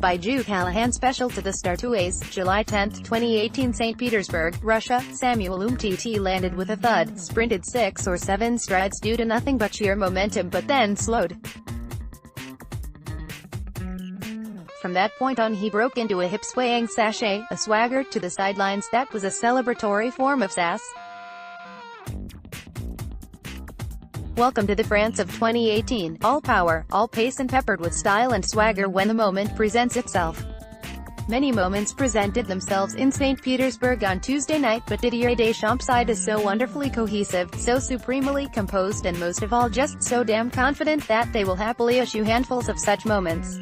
by JOE CALLAGHANspecial to the StarTues, July 10, 2018 Saint Petersburg, Russia. Samuel Umtiti landed with a thud, sprinted 6 or 7 strides due to nothing but sheer momentum but then slowed. From that point on he broke into a hip-swaying sashay, a swagger to the sidelines that was a celebratory form of sass. Welcome to the France of 2018, all power, all pace and peppered with style and swagger when the moment presents itself. Many moments presented themselves in St. Petersburg on Tuesday night, but Didier Deschamps' side is so wonderfully cohesive, so supremely composed and most of all just so damn confident that they will happily issue handfuls of such moments.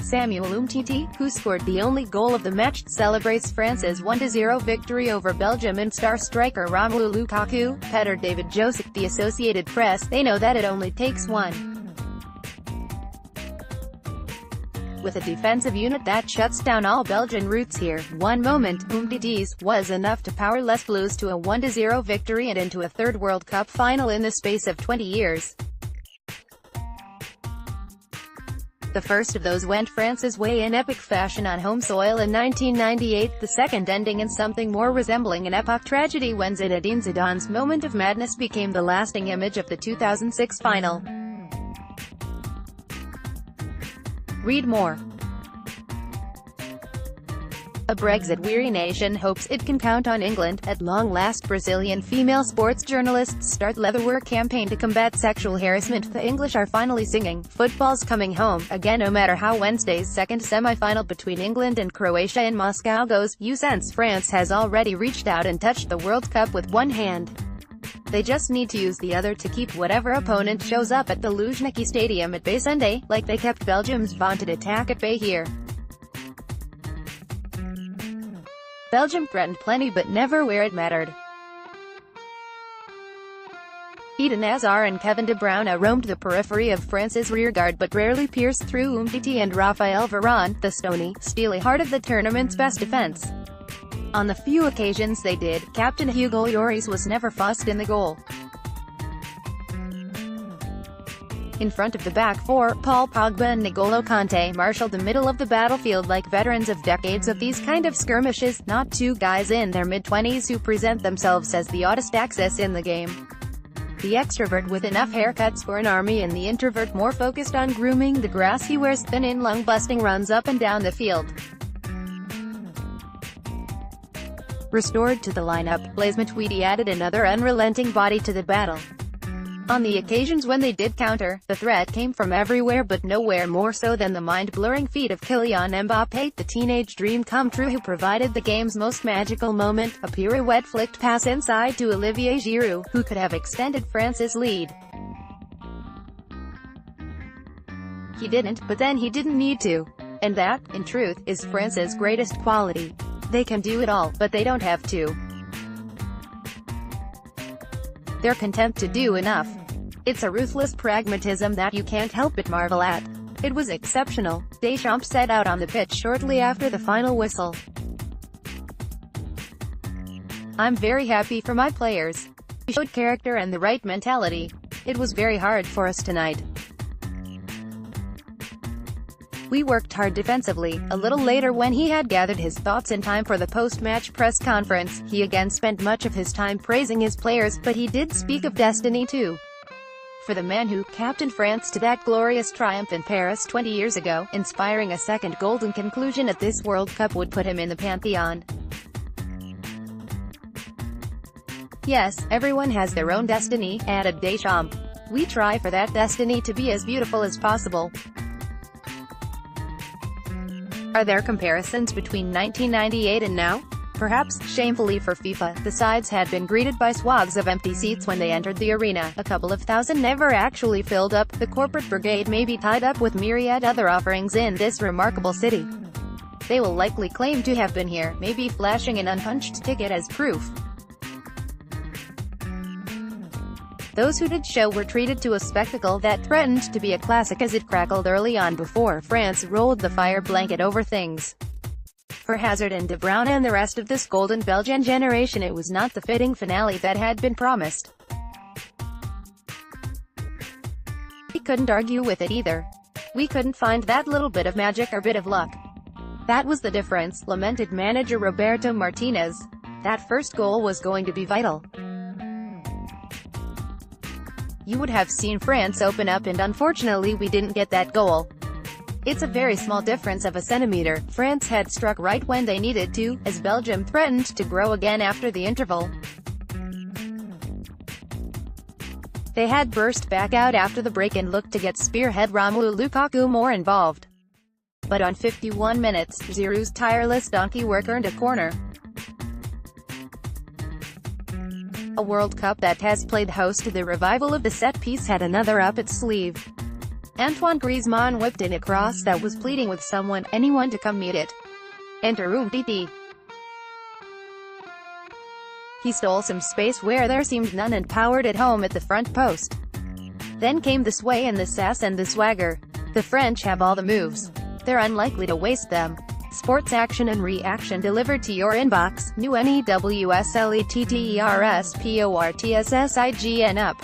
Samuel Umtiti, who scored the only goal of the match, celebrates France's 1-0 victory over Belgium and star striker Romelu Lukaku, Peter David Josek, the Associated Press. They know that it only takes one. With a defensive unit that shuts down all Belgian routes here, one moment, Umtiti's, was enough to power Les Bleus to a 1-0 victory and into a third World Cup final in the space of 20 years. The first of those went France's way in epic fashion on home soil in 1998, the second ending in something more resembling an epoch tragedy when Zinedine Zidane's moment of madness became the lasting image of the 2006 final. Read more. A Brexit-weary nation hopes it can count on England. At long last, Brazilian female sports journalists start leatherwork campaign to combat sexual harassment. The English are finally singing, "Football's coming home," again no matter how Wednesday's second semi-final between England and Croatia in Moscow goes. You sense France has already reached out and touched the World Cup with one hand. They just need to use the other to keep whatever opponent shows up at the Luzhniki Stadium at bay Sunday, like they kept Belgium's vaunted attack at bay here. Belgium threatened plenty but never where it mattered. Eden Hazard and Kevin De Bruyne roamed the periphery of France's rearguard but rarely pierced through Umtiti and Raphael Varane, the stony, steely heart of the tournament's best defense. On the few occasions they did, Captain Hugo Lloris was never fussed in the goal. In front of the back four, Paul Pogba and N'Golo Kanté marshaled the middle of the battlefield like veterans of decades of these kind of skirmishes, not two guys in their mid-20s who present themselves as the oddest axis in the game. The extrovert with enough haircuts for an army and the introvert more focused on grooming the grass he wears, than in lung-busting runs up and down the field. Restored to the lineup, Blaise Matuidi added another unrelenting body to the battle. On the occasions when they did counter, the threat came from everywhere but nowhere more so than the mind-blurring feat of Kylian Mbappé, the teenage dream come true who provided the game's most magical moment, a pirouette flicked pass inside to Olivier Giroud, who could have extended France's lead. He didn't, but then he didn't need to. And that, in truth, is France's greatest quality. They can do it all, but they don't have to. They're content to do enough. It's a ruthless pragmatism that you can't help but marvel at. It was exceptional, Deschamps said out on the pitch shortly after the final whistle. I'm very happy for my players. We showed character and the right mentality. It was very hard for us tonight. We worked hard defensively. A little later when he had gathered his thoughts in time for the post-match press conference, he again spent much of his time praising his players, but he did speak of destiny too. For the man who captained France to that glorious triumph in Paris 20 years ago, inspiring a second golden conclusion at this World Cup would put him in the pantheon. Yes, everyone has their own destiny, added Deschamps. We try for that destiny to be as beautiful as possible. Are there comparisons between 1998 and now? Perhaps, shamefully for FIFA, the sides had been greeted by swaths of empty seats when they entered the arena. A couple of thousand never actually filled up. The corporate brigade may be tied up with myriad other offerings in this remarkable city. They will likely claim to have been here, maybe flashing an unpunched ticket as proof. Those who did show were treated to a spectacle that threatened to be a classic as it crackled early on before France rolled the fire blanket over things. For Hazard and De Bruyne and the rest of this golden Belgian generation, it was not the fitting finale that had been promised. He couldn't argue with it either. We couldn't find that little bit of magic or bit of luck. That was the difference, lamented manager Roberto Martinez. That first goal was going to be vital. You would have seen France open up, and unfortunately we didn't get that goal. It's a very small difference of a centimeter. France had struck right when they needed to, as Belgium threatened to grow again after the interval. They had burst back out after the break and looked to get spearhead Romelu Lukaku more involved. But on 51 minutes, Giroud's tireless donkey work earned a corner. A World Cup that has played host to the revival of the set piece had another up its sleeve. Antoine Griezmann whipped in a cross that was pleading with anyone to come meet it. Enter Umtiti. He stole some space where there seemed none and powered it home at the front post. Then came the sway and the sass and the swagger. The French have all the moves. They're unlikely to waste them. Sports action and reaction delivered to your inbox. New NEWSLETTERSPORTSIGN up.